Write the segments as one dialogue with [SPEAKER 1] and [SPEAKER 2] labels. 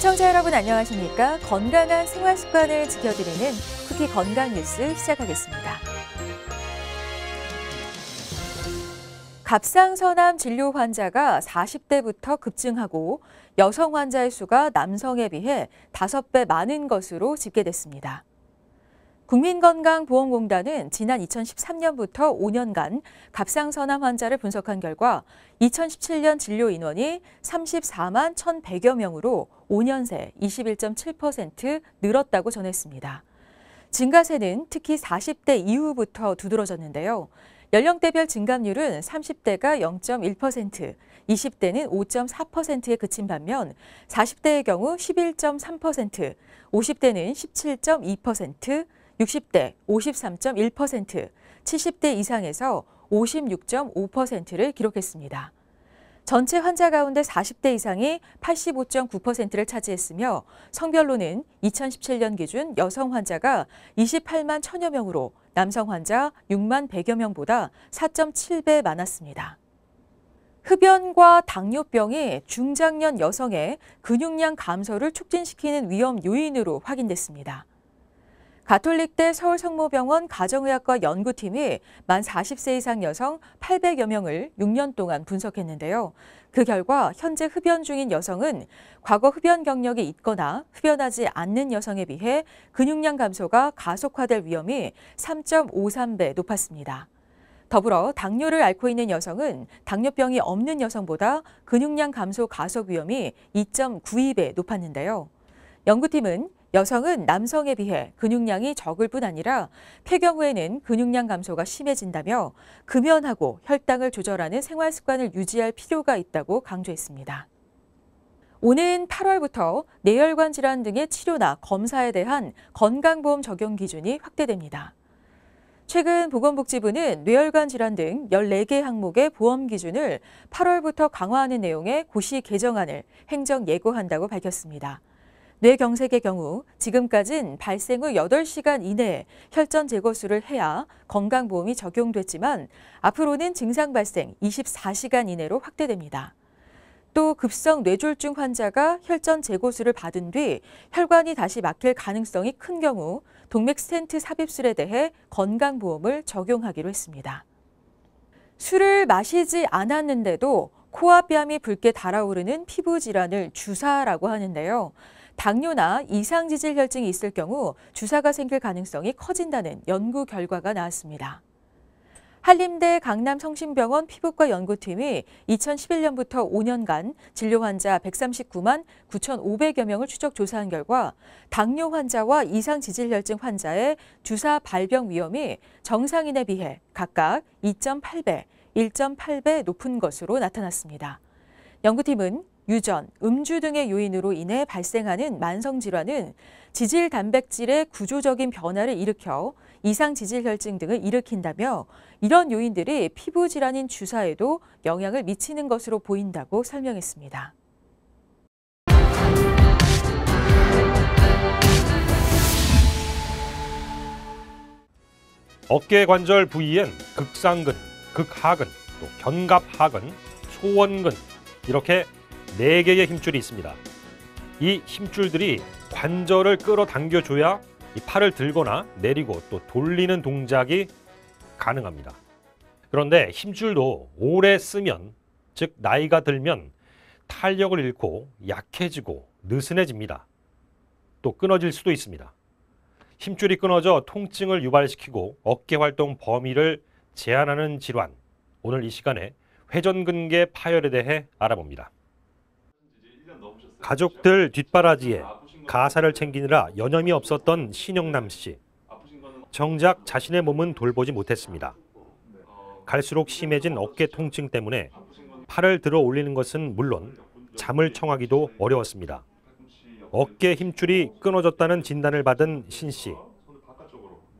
[SPEAKER 1] 시청자 여러분 안녕하십니까? 건강한 생활 습관을 지켜드리는 쿠키 건강 뉴스 시작하겠습니다. 갑상선암 진료 환자가 40대부터 급증하고 여성 환자의 수가 남성에 비해 5배 많은 것으로 집계됐습니다. 국민건강보험공단은 지난 2013년부터 5년간 갑상선암 환자를 분석한 결과 2017년 진료 인원이 34만 1,100여 명으로 5년 새 21.7% 늘었다고 전했습니다. 증가세는 특히 40대 이후부터 두드러졌는데요. 연령대별 증감률은 30대가 0.1%, 20대는 5.4%에 그친 반면 40대의 경우 11.3%, 50대는 17.2%, 60대 53.1%, 70대 이상에서 56.5%를 기록했습니다. 전체 환자 가운데 40대 이상이 85.9%를 차지했으며 성별로는 2017년 기준 여성 환자가 28만 1,000여 명으로 남성 환자 6만 100여 명보다 4.7배 많았습니다. 흡연과 당뇨병이 중장년 여성의 근육량 감소를 촉진시키는 위험 요인으로 확인됐습니다. 가톨릭대 서울성모병원 가정의학과 연구팀이 만 40세 이상 여성 800여 명을 6년 동안 분석했는데요. 그 결과 현재 흡연 중인 여성은 과거 흡연 경력이 있거나 흡연하지 않는 여성에 비해 근육량 감소가 가속화될 위험이 3.53배 높았습니다. 더불어 당뇨를 앓고 있는 여성은 당뇨병이 없는 여성보다 근육량 감소 가속 위험이 2.92배 높았는데요. 연구팀은 여성은 남성에 비해 근육량이 적을 뿐 아니라 폐경 후에는 근육량 감소가 심해진다며 금연하고 혈당을 조절하는 생활 습관을 유지할 필요가 있다고 강조했습니다. 오는 8월부터 뇌혈관 질환 등의 치료나 검사에 대한 건강보험 적용 기준이 확대됩니다. 최근 보건복지부는 뇌혈관 질환 등 14개 항목의 보험 기준을 8월부터 강화하는 내용의 고시 개정안을 행정 예고한다고 밝혔습니다. 뇌경색의 경우 지금까진 발생 후 8시간 이내에 혈전 제거술을 해야 건강보험이 적용됐지만 앞으로는 증상 발생 24시간 이내로 확대됩니다. 또 급성 뇌졸중 환자가 혈전 제거술을 받은 뒤 혈관이 다시 막힐 가능성이 큰 경우 동맥 스텐트 삽입술에 대해 건강보험을 적용하기로 했습니다. 술을 마시지 않았는데도 코와 뺨이 붉게 달아오르는 피부 질환을 주사라고 하는데요. 당뇨나 이상지질혈증이 있을 경우 주사가 생길 가능성이 커진다는 연구 결과가 나왔습니다. 한림대 강남성심병원 피부과 연구팀이 2011년부터 5년간 진료 환자 139만 9,500여 명을 추적 조사한 결과 당뇨 환자와 이상지질혈증 환자의 주사 발병 위험이 정상인에 비해 각각 2.8배, 1.8배 높은 것으로 나타났습니다. 연구팀은 유전, 음주 등의 요인으로 인해 발생하는 만성질환은 지질 단백질의 구조적인 변화를 일으켜 이상지질혈증 등을 일으킨다며 이런 요인들이 피부 질환인 주사에도 영향을 미치는 것으로 보인다고 설명했습니다.
[SPEAKER 2] 어깨 관절 부위엔 극상근, 극하근, 또 견갑하근, 소원근 이렇게 4개의 힘줄이 있습니다. 이 힘줄들이 관절을 끌어당겨줘야 이 팔을 들거나 내리고 또 돌리는 동작이 가능합니다. 그런데 힘줄도 오래 쓰면, 즉 나이가 들면 탄력을 잃고 약해지고 느슨해집니다. 또 끊어질 수도 있습니다. 힘줄이 끊어져 통증을 유발시키고 어깨 활동 범위를 제한하는 질환, 오늘 이 시간에 회전근개 파열에 대해 알아봅니다. 가족들 뒷바라지에 가사를 챙기느라 여념이 없었던 신영남 씨. 정작 자신의 몸은 돌보지 못했습니다. 갈수록 심해진 어깨 통증 때문에 팔을 들어 올리는 것은 물론 잠을 청하기도 어려웠습니다. 어깨 힘줄이 끊어졌다는 진단을 받은 신 씨.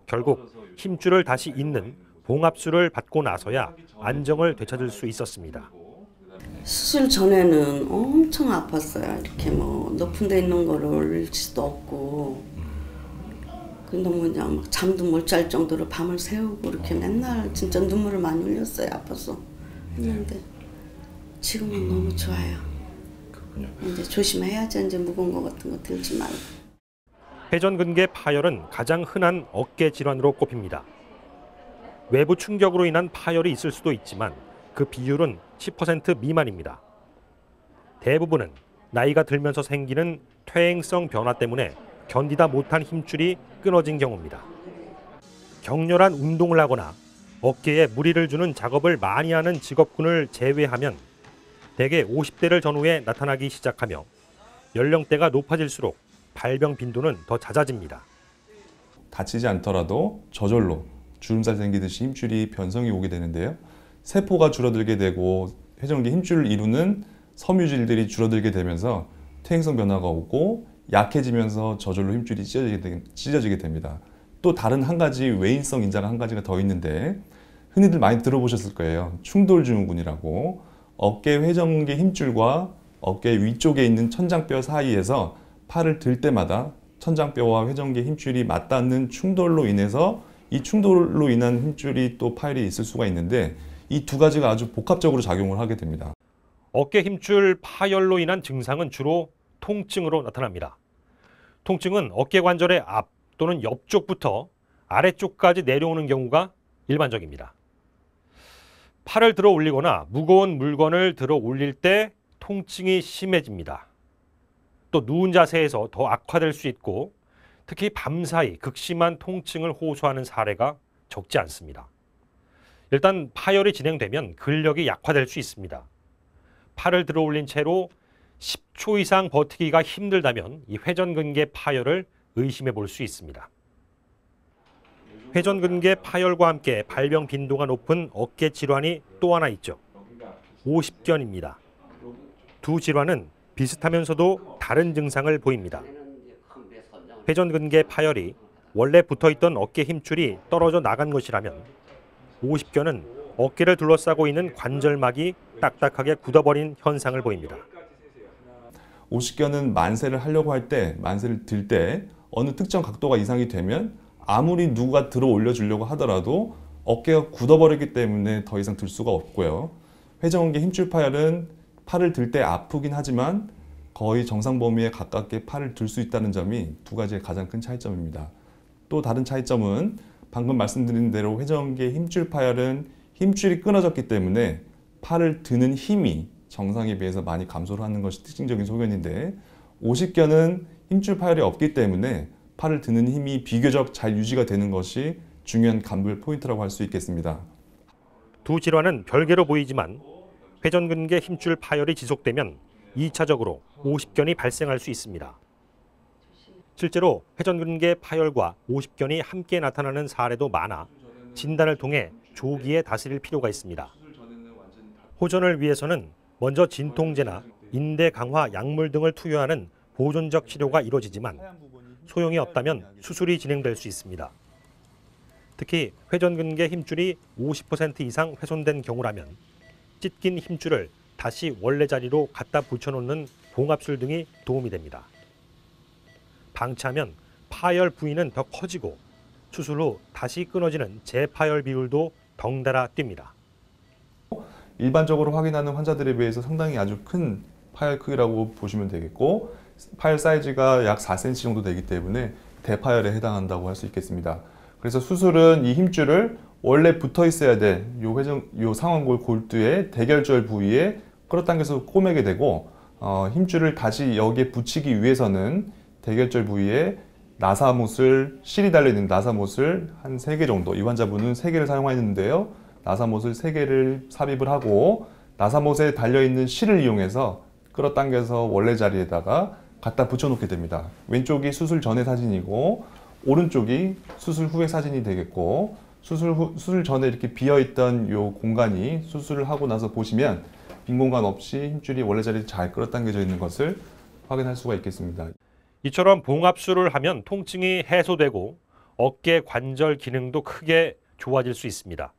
[SPEAKER 2] 결국 힘줄을 다시 잇는 봉합술을 받고 나서야 안정을 되찾을 수 있었습니다.
[SPEAKER 3] 수술 전에는 엄청 아팠어요. 이렇게 뭐 높은 데 있는 거를 올릴 수도 없고 너무 그냥 막 잠도 못 잘 정도로 밤을 새우고 이렇게 맨날 진짜 눈물을 많이 흘렸어요. 아파서 했는데 지금은 너무 좋아요. 이제 조심해야죠. 이제 무거운 거 같은 거 들지 말고.
[SPEAKER 2] 회전근개 파열은 가장 흔한 어깨 질환으로 꼽힙니다. 외부 충격으로 인한 파열이 있을 수도 있지만 그 비율은 10% 미만입니다. 대부분은 나이가 들면서 생기는 퇴행성 변화 때문에 견디다 못한 힘줄이 끊어진 경우입니다. 격렬한 운동을 하거나 어깨에 무리를 주는 작업을 많이 하는 직업군을 제외하면 대개 50대를 전후에 나타나기 시작하며 연령대가 높아질수록 발병 빈도는 더 잦아집니다.
[SPEAKER 4] 다치지 않더라도 저절로 주름살 생기듯이 힘줄이 변성이 오게 되는데요. 세포가 줄어들게 되고 회전근개 힘줄을 이루는 섬유질들이 줄어들게 되면서 퇴행성 변화가 오고 약해지면서 저절로 힘줄이 찢어지게 됩니다. 또 다른 한 가지 외인성 인자가 한 가지가 더 있는데 흔히들 많이 들어보셨을 거예요. 충돌증후군이라고. 어깨 회전근개 힘줄과 어깨 위쪽에 있는 천장뼈 사이에서 팔을 들 때마다 천장뼈와 회전근개 힘줄이 맞닿는 충돌로 인해서 이 충돌로 인한 힘줄이 또 파열이 있을 수가 있는데 이 두 가지가 아주 복합적으로 작용을 하게 됩니다.
[SPEAKER 2] 어깨 힘줄 파열로 인한 증상은 주로 통증으로 나타납니다. 통증은 어깨 관절의 앞 또는 옆쪽부터 아래쪽까지 내려오는 경우가 일반적입니다. 팔을 들어 올리거나 무거운 물건을 들어 올릴 때 통증이 심해집니다. 또 누운 자세에서 더 악화될 수 있고 특히 밤사이 극심한 통증을 호소하는 사례가 적지 않습니다. 일단 파열이 진행되면 근력이 약화될 수 있습니다. 팔을 들어 올린 채로 10초 이상 버티기가 힘들다면 이 회전근개 파열을 의심해 볼 수 있습니다. 회전근개 파열과 함께 발병 빈도가 높은 어깨 질환이 또 하나 있죠. 오십견입니다. 두 질환은 비슷하면서도 다른 증상을 보입니다. 회전근개 파열이 원래 붙어있던 어깨 힘줄이 떨어져 나간 것이라면 오십견은 어깨를 둘러싸고 있는 관절막이 딱딱하게 굳어버린 현상을 보입니다.
[SPEAKER 4] 오십견은 만세를 하려고 할 때, 만세를 들 때 어느 특정 각도가 이상이 되면 아무리 누가 들어 올려주려고 하더라도 어깨가 굳어버리기 때문에 더 이상 들 수가 없고요. 회전근개 힘줄 파열은 팔을 들 때 아프긴 하지만 거의 정상 범위에 가깝게 팔을 들 수 있다는 점이 두 가지의 가장 큰 차이점입니다. 또 다른 차이점은 방금 말씀드린 대로 회전근개 힘줄 파열은 힘줄이 끊어졌기 때문에 팔을 드는 힘이 정상에 비해서 많이 감소를 하는 것이 특징적인 소견인데 오십견은 힘줄 파열이 없기 때문에 팔을 드는 힘이 비교적 잘 유지가 되는 것이 중요한 감별 포인트라고 할 수 있겠습니다.
[SPEAKER 2] 두 질환은 별개로 보이지만 회전근개 힘줄 파열이 지속되면 2차적으로 오십견이 발생할 수 있습니다. 실제로 회전근개 파열과 오십견이 함께 나타나는 사례도 많아 진단을 통해 조기에 다스릴 필요가 있습니다. 호전을 위해서는 먼저 진통제나 인대 강화 약물 등을 투여하는 보존적 치료가 이루어지지만 소용이 없다면 수술이 진행될 수 있습니다. 특히 회전근개 힘줄이 50% 이상 훼손된 경우라면 찢긴 힘줄을 다시 원래 자리로 갖다 붙여놓는 봉합술 등이 도움이 됩니다. 방치하면 파열 부위는 더 커지고 수술 후 다시 끊어지는 재파열 비율도 덩달아 뜁니다.
[SPEAKER 4] 일반적으로 확인하는 환자들에 비해서 상당히 아주 큰 파열 크기라고 보시면 되겠고 파열 사이즈가 약 4cm 정도 되기 때문에 대파열에 해당한다고 할 수 있겠습니다. 그래서 수술은 이 힘줄을 원래 붙어 있어야 될 요 상완골 골두의 대결절 부위에 끌어당겨서 꼬매게 되고 힘줄을 다시 여기에 붙이기 위해서는 대결절 부위에 나사못을 실이 달려있는 나사못을 한 3개 정도 이 환자분은 3개를 사용하였는데요. 나사못을 3개를 삽입을 하고 나사못에 달려있는 실을 이용해서 끌어당겨서 원래 자리에다가 갖다 붙여놓게 됩니다. 왼쪽이 수술 전의 사진이고 오른쪽이 수술 후의 사진이 되겠고 수술 전에 이렇게 비어있던 이 공간이 수술을 하고 나서 보시면 빈 공간 없이 힘줄이 원래 자리에 잘 끌어당겨져 있는 것을 확인할 수가 있겠습니다.
[SPEAKER 2] 이처럼 봉합술을 하면 통증이 해소되고 어깨 관절 기능도 크게 좋아질 수 있습니다.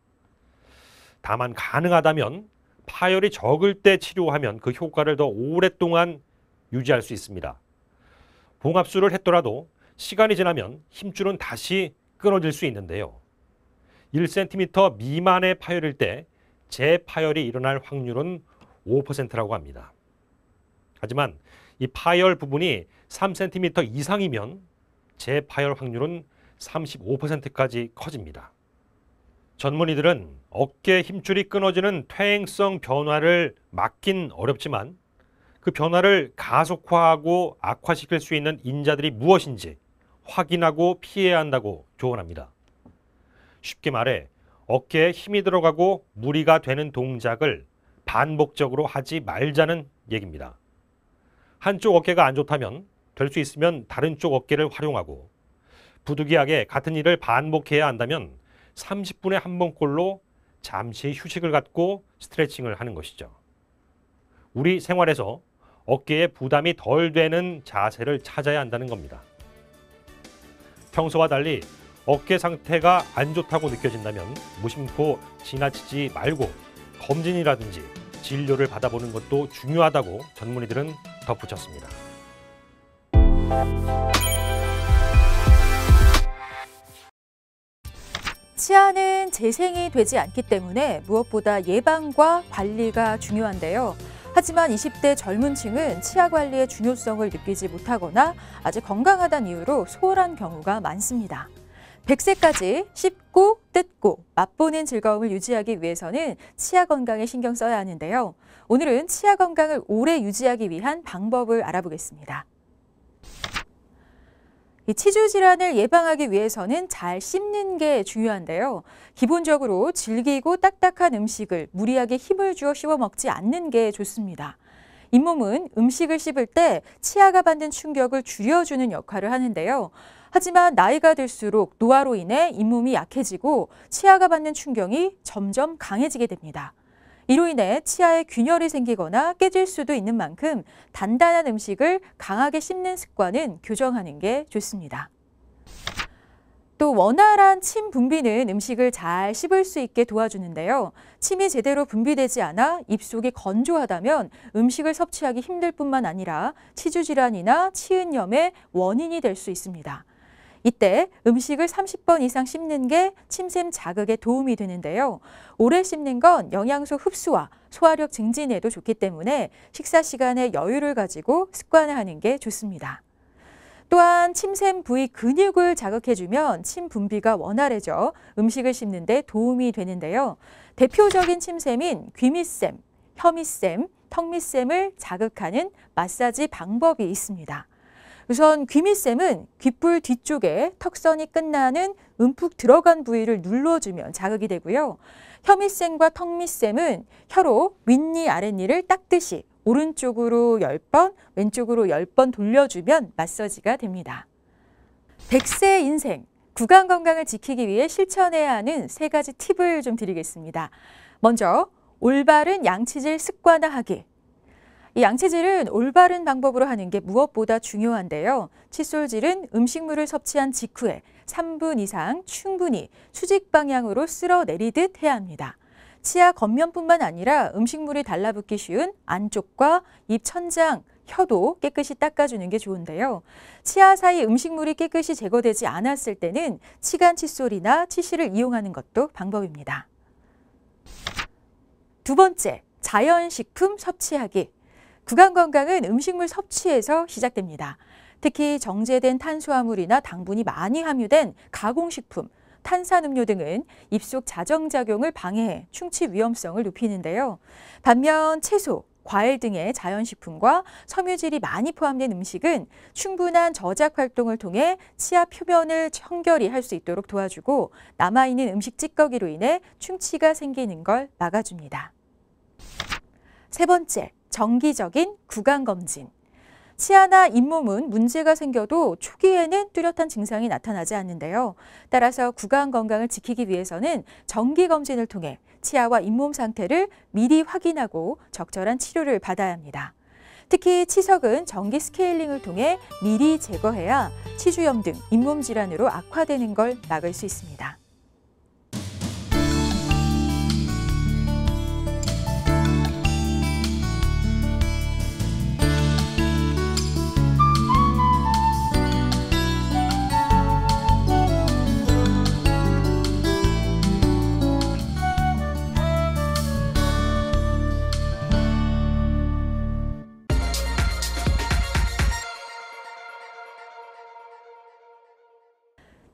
[SPEAKER 2] 다만 가능하다면 파열이 적을 때 치료하면 그 효과를 더 오랫동안 유지할 수 있습니다. 봉합술을 했더라도 시간이 지나면 힘줄은 다시 끊어질 수 있는데요. 1cm 미만의 파열일 때 재파열이 일어날 확률은 5%라고 합니다. 하지만 이 파열 부분이 3cm 이상이면 재파열 확률은 35%까지 커집니다. 전문의들은 어깨 힘줄이 끊어지는 퇴행성 변화를 막긴 어렵지만 그 변화를 가속화하고 악화시킬 수 있는 인자들이 무엇인지 확인하고 피해야 한다고 조언합니다. 쉽게 말해 어깨에 힘이 들어가고 무리가 되는 동작을 반복적으로 하지 말자는 얘기입니다. 한쪽 어깨가 안 좋다면 될 수 있으면 다른 쪽 어깨를 활용하고 부득이하게 같은 일을 반복해야 한다면 30분에 한 번꼴로 잠시 휴식을 갖고 스트레칭을 하는 것이죠. 우리 생활에서 어깨에 부담이 덜 되는 자세를 찾아야 한다는 겁니다. 평소와 달리 어깨 상태가 안 좋다고 느껴진다면 무심코 지나치지 말고 검진이라든지 진료를 받아보는 것도 중요하다고 전문의들은 덧붙였습니다.
[SPEAKER 1] 치아는 재생이 되지 않기 때문에 무엇보다 예방과 관리가 중요한데요. 하지만 20대 젊은 층은 치아 관리의 중요성을 느끼지 못하거나 아직 건강하다는 이유로 소홀한 경우가 많습니다. 100세까지 씹고 뜯고 맛보는 즐거움을 유지하기 위해서는 치아 건강에 신경 써야 하는데요. 오늘은 치아 건강을 오래 유지하기 위한 방법을 알아보겠습니다. 이 치주 질환을 예방하기 위해서는 잘 씹는 게 중요한데요. 기본적으로 질기고 딱딱한 음식을 무리하게 힘을 주어 씹어 먹지 않는 게 좋습니다. 잇몸은 음식을 씹을 때 치아가 받는 충격을 줄여주는 역할을 하는데요. 하지만 나이가 들수록 노화로 인해 잇몸이 약해지고 치아가 받는 충격이 점점 강해지게 됩니다. 이로 인해 치아에 균열이 생기거나 깨질 수도 있는 만큼 단단한 음식을 강하게 씹는 습관은 교정하는 게 좋습니다. 또 원활한 침 분비는 음식을 잘 씹을 수 있게 도와주는데요. 침이 제대로 분비되지 않아 입속이 건조하다면 음식을 섭취하기 힘들 뿐만 아니라 치주 질환이나 치은염의 원인이 될 수 있습니다. 이때 음식을 30번 이상 씹는 게 침샘 자극에 도움이 되는데요. 오래 씹는 건 영양소 흡수와 소화력 증진에도 좋기 때문에 식사 시간에 여유를 가지고 습관을 하는 게 좋습니다. 또한 침샘 부위 근육을 자극해주면 침 분비가 원활해져 음식을 씹는 데 도움이 되는데요. 대표적인 침샘인 귀밑샘, 혀밑샘, 턱밑샘을 자극하는 마사지 방법이 있습니다. 우선 귀밑샘은 귓불 뒤쪽에 턱선이 끝나는 움푹 들어간 부위를 눌러주면 자극이 되고요. 혀밑샘과 턱밑샘은 혀로 윗니 아랫니를 닦듯이 오른쪽으로 10번, 왼쪽으로 10번 돌려주면 마사지가 됩니다. 100세 인생, 구강 건강을 지키기 위해 실천해야 하는 3가지 팁을 좀 드리겠습니다. 먼저 올바른 양치질 습관화하기. 이 양치질은 올바른 방법으로 하는 게 무엇보다 중요한데요. 칫솔질은 음식물을 섭취한 직후에 3분 이상 충분히 수직 방향으로 쓸어 내리듯 해야 합니다. 치아 겉면뿐만 아니라 음식물이 달라붙기 쉬운 안쪽과 입 천장, 혀도 깨끗이 닦아주는 게 좋은데요. 치아 사이 음식물이 깨끗이 제거되지 않았을 때는 치간 칫솔이나 치실을 이용하는 것도 방법입니다. 두 번째, 자연식품 섭취하기. 구강 건강은 음식물 섭취에서 시작됩니다. 특히 정제된 탄수화물이나 당분이 많이 함유된 가공식품, 탄산음료 등은 입속 자정작용을 방해해 충치 위험성을 높이는데요. 반면 채소, 과일 등의 자연식품과 섬유질이 많이 포함된 음식은 충분한 저작 활동을 통해 치아 표면을 청결히 할 수 있도록 도와주고 남아있는 음식 찌꺼기로 인해 충치가 생기는 걸 막아줍니다. 세 번째, 정기적인 구강검진. 치아나 잇몸은 문제가 생겨도 초기에는 뚜렷한 증상이 나타나지 않는데요. 따라서 구강 건강을 지키기 위해서는 정기검진을 통해 치아와 잇몸 상태를 미리 확인하고 적절한 치료를 받아야 합니다. 특히 치석은 정기 스케일링을 통해 미리 제거해야 치주염 등 잇몸 질환으로 악화되는 걸 막을 수 있습니다.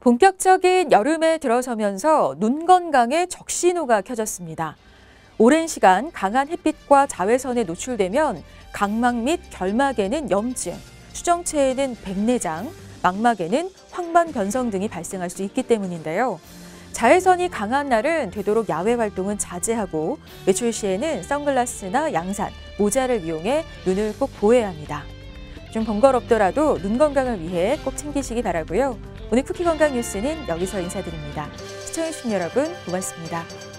[SPEAKER 1] 본격적인 여름에 들어서면서 눈 건강에 적신호가 켜졌습니다. 오랜 시간 강한 햇빛과 자외선에 노출되면 각막 및 결막에는 염증, 수정체에는 백내장, 망막에는 황반 변성 등이 발생할 수 있기 때문인데요. 자외선이 강한 날은 되도록 야외 활동은 자제하고 외출 시에는 선글라스나 양산, 모자를 이용해 눈을 꼭 보호해야 합니다. 좀 번거롭더라도 눈 건강을 위해 꼭 챙기시기 바라고요. 오늘 쿠키 건강 뉴스는 여기서 인사드립니다. 시청해주신 여러분 고맙습니다.